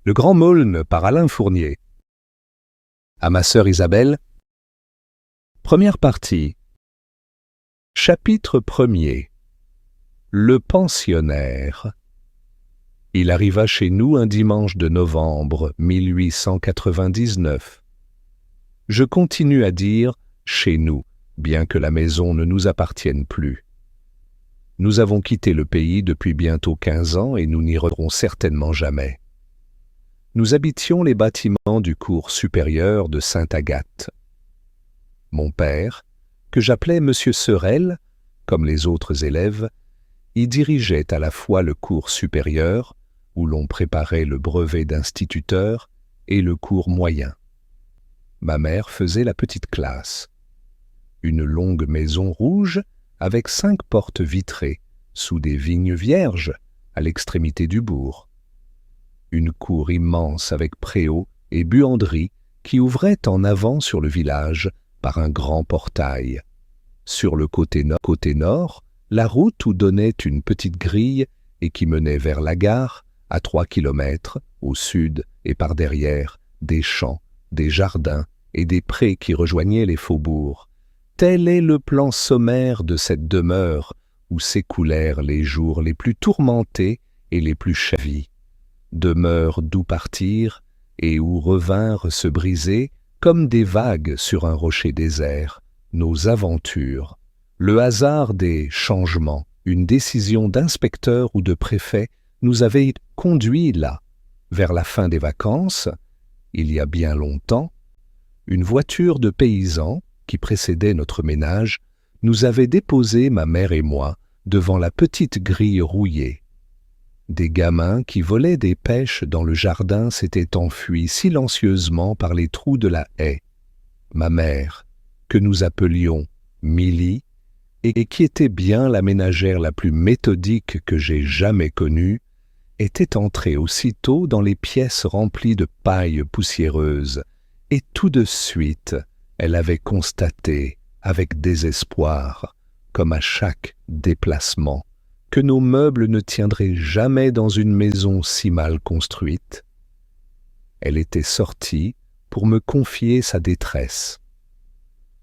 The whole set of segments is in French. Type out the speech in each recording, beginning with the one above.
Le Grand Maulne par Alain Fournier. À ma sœur Isabelle. Première partie. Chapitre 1er. Le pensionnaire. Il arriva chez nous un dimanche de novembre 1899. Je continue à dire « chez nous », bien que la maison ne nous appartienne plus. Nous avons quitté le pays depuis bientôt 15 ans et nous n'y reviendrons certainement jamais. Nous habitions les bâtiments du cours supérieur de Sainte-Agathe. Mon père, que j'appelais Monsieur Sorel, comme les autres élèves, y dirigeait à la fois le cours supérieur, où l'on préparait le brevet d'instituteur, et le cours moyen. Ma mère faisait la petite classe. Une longue maison rouge avec 5 portes vitrées, sous des vignes vierges, à l'extrémité du bourg. Une cour immense avec préau et buanderie qui ouvrait en avant sur le village par un grand portail. Sur le côté nord, la route où donnait une petite grille et qui menait vers la gare, à 3 kilomètres, au sud et par derrière, des champs, des jardins et des prés qui rejoignaient les faubourgs. Tel est le plan sommaire de cette demeure où s'écoulèrent les jours les plus tourmentés et les plus chavis. Demeure d'où partir et où revinrent se briser, comme des vagues sur un rocher désert, nos aventures. Le hasard des changements, une décision d'inspecteur ou de préfet nous avait conduits là. Vers la fin des vacances, il y a bien longtemps, une voiture de paysan, qui précédait notre ménage, nous avait déposé, ma mère et moi, devant la petite grille rouillée. Des gamins qui volaient des pêches dans le jardin s'étaient enfuis silencieusement par les trous de la haie. Ma mère, que nous appelions Milly, et qui était bien la ménagère la plus méthodique que j'aie jamais connue, était entrée aussitôt dans les pièces remplies de paille poussiéreuse, et tout de suite, elle avait constaté, avec désespoir, comme à chaque déplacement, que nos meubles ne tiendraient jamais dans une maison si mal construite. Elle était sortie pour me confier sa détresse.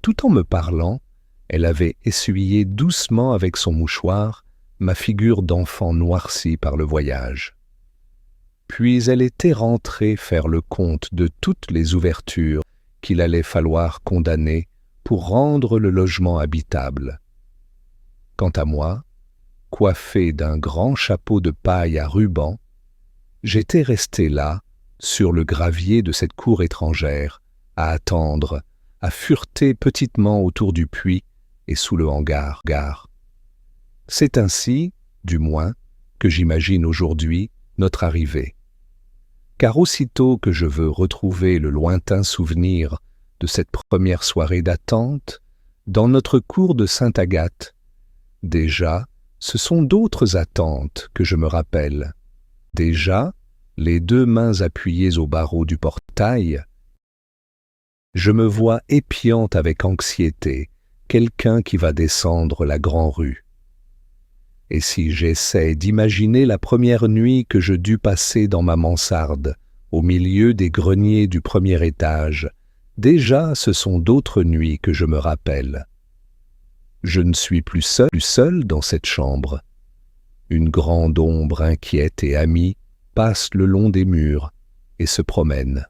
Tout en me parlant, elle avait essuyé doucement avec son mouchoir ma figure d'enfant noircie par le voyage. Puis elle était rentrée faire le compte de toutes les ouvertures qu'il allait falloir condamner pour rendre le logement habitable. Quant à moi, coiffé d'un grand chapeau de paille à ruban, j'étais resté là, sur le gravier de cette cour étrangère, à attendre, à fureter petitement autour du puits et sous le hangar. C'est ainsi, du moins, que j'imagine aujourd'hui notre arrivée. Car aussitôt que je veux retrouver le lointain souvenir de cette première soirée d'attente, dans notre cour de Sainte-Agathe, déjà, ce sont d'autres attentes que je me rappelle. Déjà, les 2 mains appuyées au barreau du portail, je me vois épiant avec anxiété quelqu'un qui va descendre la Grand-Rue. Et si j'essaie d'imaginer la première nuit que je dus passer dans ma mansarde, au milieu des greniers du premier étage, déjà ce sont d'autres nuits que je me rappelle. Je ne suis plus seul dans cette chambre. Une grande ombre inquiète et amie passe le long des murs et se promène.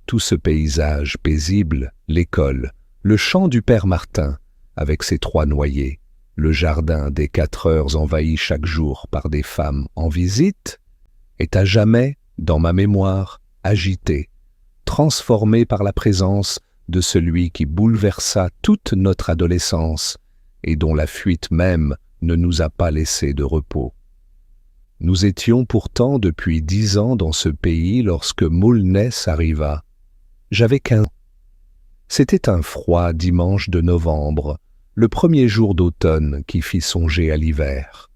Tout ce paysage paisible, l'école, le champ du père Martin, avec ses 3 noyers, le jardin des 4 heures envahi chaque jour par des femmes en visite, est à jamais, dans ma mémoire, agité, transformé par la présence de celui qui bouleversa toute notre adolescence et dont la fuite même ne nous a pas laissé de repos. Nous étions pourtant depuis 10 ans dans ce pays lorsque Maulnès arriva. J'avais 15 ans. C'était un froid dimanche de novembre, le premier jour d'automne qui fit songer à l'hiver.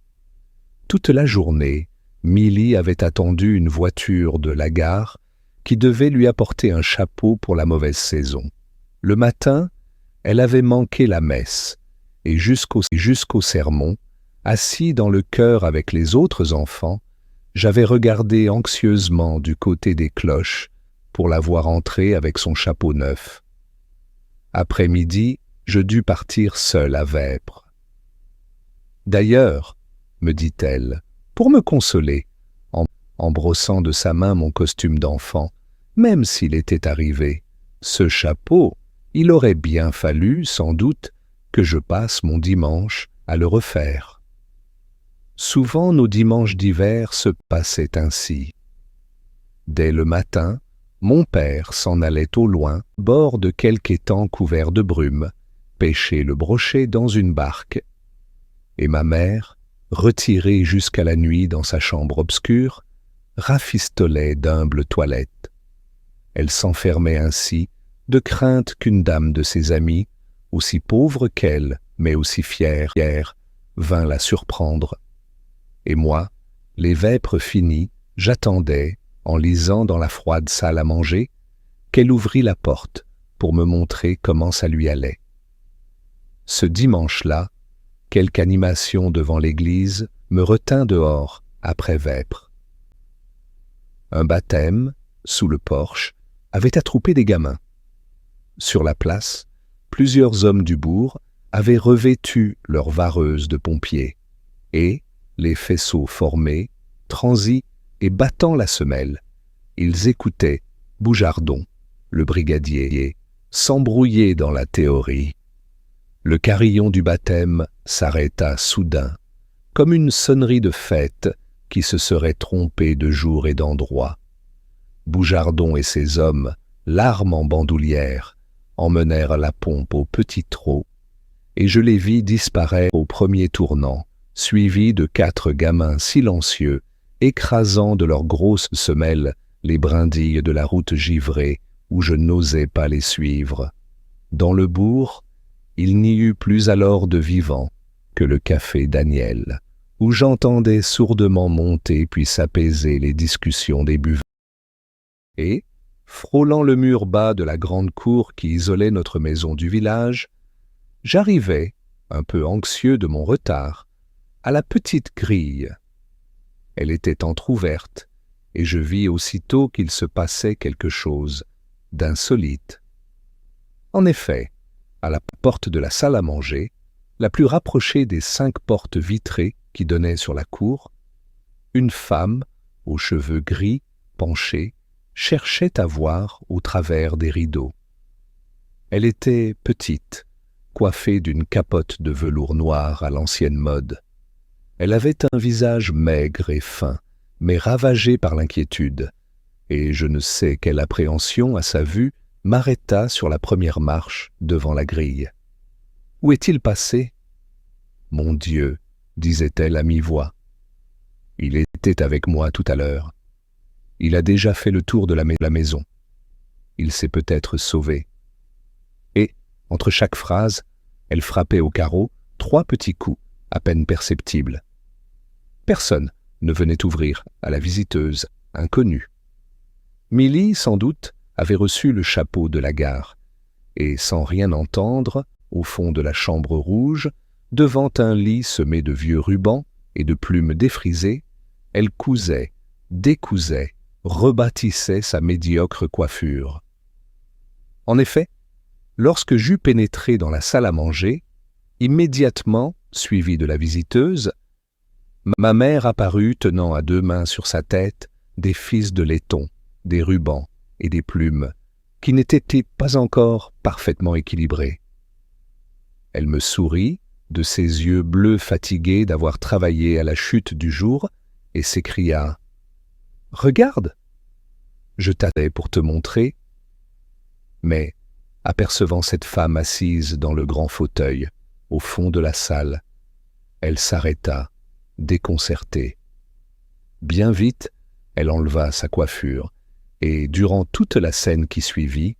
Toute la journée, Milly avait attendu une voiture de la gare qui devait lui apporter un chapeau pour la mauvaise saison. Le matin, elle avait manqué la messe, et jusqu'au sermon, assis dans le chœur avec les autres enfants, J'avais regardé anxieusement du côté des cloches pour la voir entrer avec son chapeau neuf. Après midi, je dus partir seul à Vêpres. D'ailleurs, me dit-elle, pour me consoler, en brossant de sa main mon costume d'enfant, même s'il était arrivé, ce chapeau, il aurait bien fallu, sans doute, que je passe mon dimanche à le refaire. Souvent nos dimanches d'hiver se passaient ainsi. Dès le matin, mon père s'en allait au loin, bord de quelque étang couvert de brume, pêcher le brochet dans une barque. Et ma mère, retirée jusqu'à la nuit dans sa chambre obscure, rafistolait d'humbles toilettes. Elle s'enfermait ainsi, de crainte qu'une dame de ses amies, aussi pauvre qu'elle, mais aussi fière, vint la surprendre. Et moi, les vêpres finies, j'attendais, en lisant dans la froide salle à manger, qu'elle ouvrît la porte pour me montrer comment ça lui allait. Ce dimanche-là, quelque animation devant l'église me retint dehors après Vêpres. Un baptême, sous le porche, avait attroupé des gamins. Sur la place, plusieurs hommes du bourg avaient revêtu leurs vareuses de pompiers, et, les faisceaux formés, transis et battant la semelle, ils écoutaient Boujardon, le brigadier, s'embrouiller dans la théorie. Le carillon du baptême s'arrêta soudain, comme une sonnerie de fête qui se serait trompée de jour et d'endroit. Boujardon et ses hommes, l'arme en bandoulière, emmenèrent la pompe au petit trot, et je les vis disparaître au premier tournant, suivis de 4 gamins silencieux, écrasant de leurs grosses semelles les brindilles de la route givrée où je n'osais pas les suivre. Dans le bourg, il n'y eut plus alors de vivant que le café Daniel, où j'entendais sourdement monter puis s'apaiser les discussions des buveurs. Et, frôlant le mur bas de la grande cour qui isolait notre maison du village, j'arrivai, un peu anxieux de mon retard, à la petite grille. Elle était entr'ouverte, et je vis aussitôt qu'il se passait quelque chose d'insolite. En effet, à la porte de la salle à manger, la plus rapprochée des 5 portes vitrées qui donnaient sur la cour, une femme, aux cheveux gris, penchée, cherchait à voir au travers des rideaux. Elle était petite, coiffée d'une capote de velours noir à l'ancienne mode. Elle avait un visage maigre et fin, mais ravagé par l'inquiétude, et je ne sais quelle appréhension à sa vue m'arrêta sur la première marche devant la grille. « Où est-il passé ?»« Mon Dieu, disait-elle à mi-voix. Il était avec moi tout à l'heure. Il a déjà fait le tour de la maison. Il s'est peut-être sauvé. » Et, entre chaque phrase, elle frappait au carreau 3 petits coups, à peine perceptibles. Personne ne venait ouvrir à la visiteuse inconnue. Milly, sans doute, avait reçu le chapeau de la gare, et sans rien entendre, au fond de la chambre rouge, devant un lit semé de vieux rubans et de plumes défrisées, elle cousait, décousait, rebâtissait sa médiocre coiffure. En effet, lorsque j'eus pénétré dans la salle à manger, immédiatement, suivi de la visiteuse, ma mère apparut tenant à 2 mains sur sa tête des fils de laiton, des rubans et des plumes, qui n'étaient pas encore parfaitement équilibrés. Elle me sourit, de ses yeux bleus fatigués d'avoir travaillé à la chute du jour, et s'écria « Regarde !» Je tâtais pour te montrer, mais, apercevant cette femme assise dans le grand fauteuil, au fond de la salle, elle s'arrêta, déconcertée. Bien vite, elle enleva sa coiffure, et durant toute la scène qui suivit,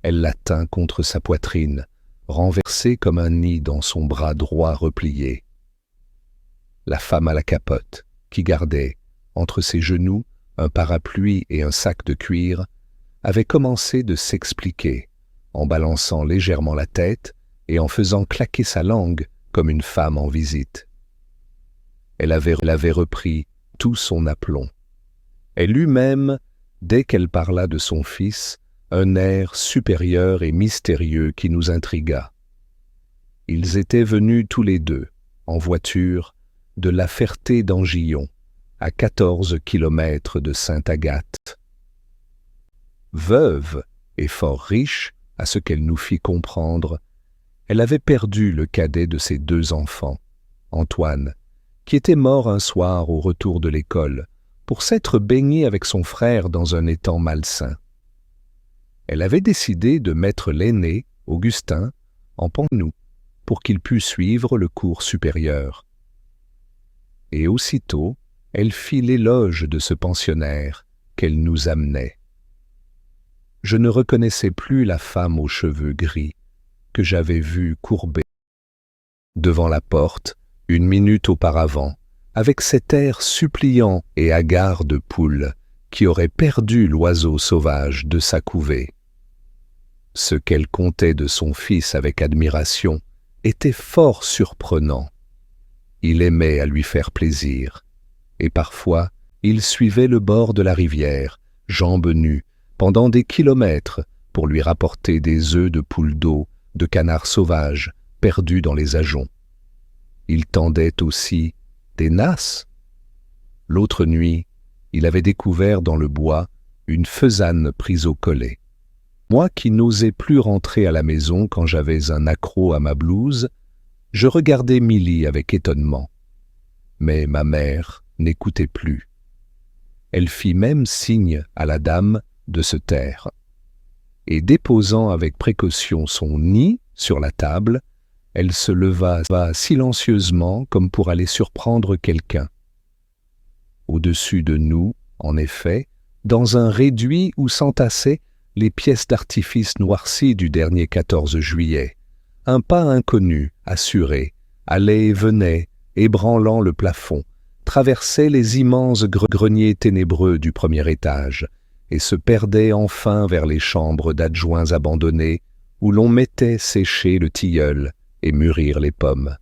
elle la tint contre sa poitrine, renversée comme un nid dans son bras droit replié. La femme à la capote, qui gardait, entre ses genoux, un parapluie et un sac de cuir, avait commencé de s'expliquer, en balançant légèrement la tête et en faisant claquer sa langue comme une femme en visite. Elle avait repris tout son aplomb, Elle eut même, dès qu'elle parla de son fils, un air supérieur et mystérieux qui nous intrigua. Ils étaient venus tous les deux, en voiture, de La Ferté-d'Angillon, à 14 kilomètres de Sainte-Agathe. Veuve et fort riche, à ce qu'elle nous fit comprendre, elle avait perdu le cadet de ses 2 enfants, Antoine, qui était mort un soir au retour de l'école, pour s'être baigné avec son frère dans un étang malsain. Elle avait décidé de mettre l'aîné, Augustin, en Panou, pour qu'il pût suivre le cours supérieur. Et aussitôt, elle fit l'éloge de ce pensionnaire qu'elle nous amenait. Je ne reconnaissais plus la femme aux cheveux gris que j'avais vue courbée devant la porte 1 minute auparavant, avec cet air suppliant et hagard de poule qui aurait perdu l'oiseau sauvage de sa couvée. Ce qu'elle contait de son fils avec admiration était fort surprenant. Il aimait à lui faire plaisir, et parfois il suivait le bord de la rivière, jambes nues, pendant des kilomètres, pour lui rapporter des œufs de poules d'eau, de canards sauvages, perdus dans les ajoncs. Il tendait aussi des nasses. L'autre nuit, il avait découvert dans le bois une faisane prise au collet. Moi qui n'osais plus rentrer à la maison quand j'avais un accroc à ma blouse, je regardais Milly avec étonnement. Mais ma mère n'écoutait plus. Elle fit même signe à la dame de se taire. Et déposant avec précaution son nid sur la table, elle se leva silencieusement comme pour aller surprendre quelqu'un. Au-dessus de nous, en effet, dans un réduit où s'entassaient les pièces d'artifice noircies du dernier 14 juillet, un pas inconnu, assuré, allait et venait, ébranlant le plafond, traversait les immenses greniers ténébreux du premier étage et se perdait enfin vers les chambres d'adjoints abandonnés où l'on mettait sécher le tilleul et mûrir les pommes.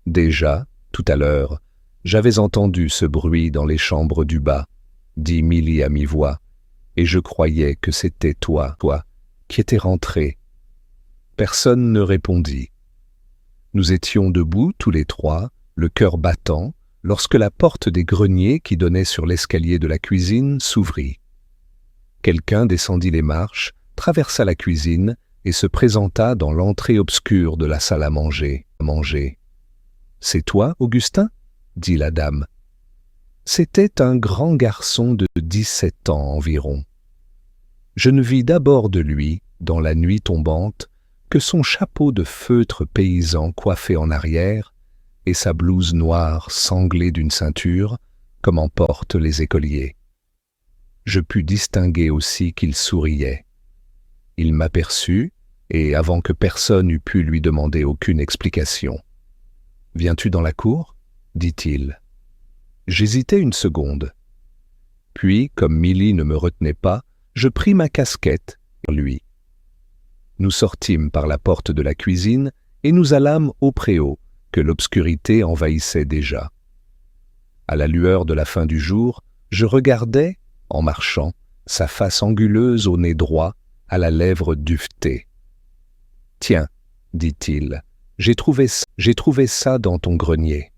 Déjà, tout à l'heure, j'avais entendu ce bruit dans les chambres du bas, dit Milly à mi-voix, et je croyais que c'était toi, qui étais rentré. Personne ne répondit. Nous étions debout tous les trois, le cœur battant, lorsque la porte des greniers qui donnait sur l'escalier de la cuisine s'ouvrit. Quelqu'un descendit les marches, traversa la cuisine et se présenta dans l'entrée obscure de la salle à manger. « C'est toi, Augustin ?» dit la dame. C'était un grand garçon de 17 ans environ. Je ne vis d'abord de lui, dans la nuit tombante, que son chapeau de feutre paysan coiffé en arrière et sa blouse noire sanglée d'une ceinture, comme en portent les écoliers. Je pus distinguer aussi qu'il souriait. Il m'aperçut, et avant que personne eût pu lui demander aucune explication. « Viens-tu dans la cour ?» dit-il. J'hésitai une seconde. Puis, comme Milly ne me retenait pas, je pris ma casquette et lui. Nous sortîmes par la porte de la cuisine et nous allâmes au préau, que l'obscurité envahissait déjà. À la lueur de la fin du jour, je regardais, en marchant, sa face anguleuse au nez droit, à la lèvre duvetée. « Tiens, dit-il, j'ai trouvé ça dans ton grenier. »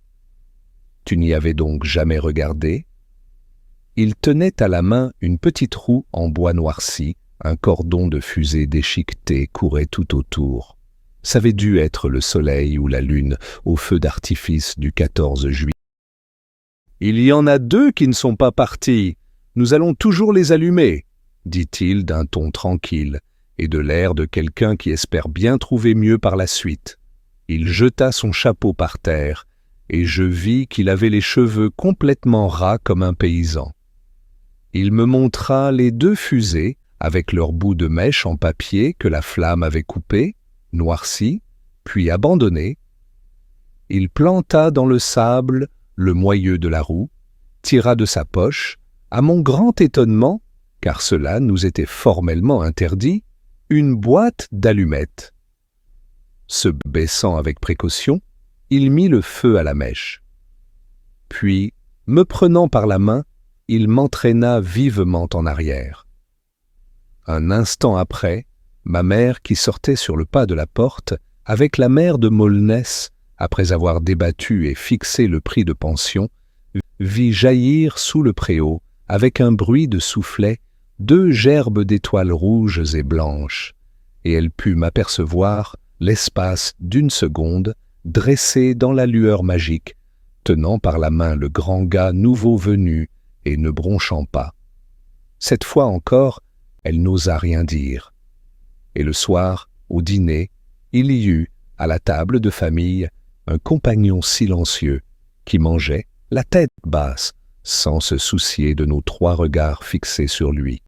Tu n'y avais donc jamais regardé? Il tenait à la main une petite roue en bois noirci, un cordon de fusée déchiquetée courait tout autour. Ça avait dû être le soleil ou la lune au feu d'artifice du 14 juillet. « Il y en a 2 qui ne sont pas partis. Nous allons toujours les allumer, » dit-il d'un ton tranquille et de l'air de quelqu'un qui espère bien trouver mieux par la suite. Il jeta son chapeau par terre et je vis qu'il avait les cheveux complètement ras comme un paysan. Il me montra les 2 fusées avec leurs bouts de mèche en papier que la flamme avait coupés, noircis, puis abandonnés. Il planta dans le sable le moyeu de la roue, tira de sa poche, à mon grand étonnement, car cela nous était formellement interdit, une boîte d'allumettes. Se baissant avec précaution, il mit le feu à la mèche. Puis, me prenant par la main, il m'entraîna vivement en arrière. Un instant après, ma mère, qui sortait sur le pas de la porte, avec la mère de Maulness, après avoir débattu et fixé le prix de pension, vit jaillir sous le préau, avec un bruit de soufflet, 2 gerbes d'étoiles rouges et blanches, et elle put m'apercevoir, l'espace d'1 seconde, dressé dans la lueur magique, tenant par la main le grand gars nouveau venu et ne bronchant pas. Cette fois encore, elle n'osa rien dire. Et le soir, au dîner, il y eut, à la table de famille, un compagnon silencieux qui mangeait, la tête basse, sans se soucier de nos 3 regards fixés sur lui.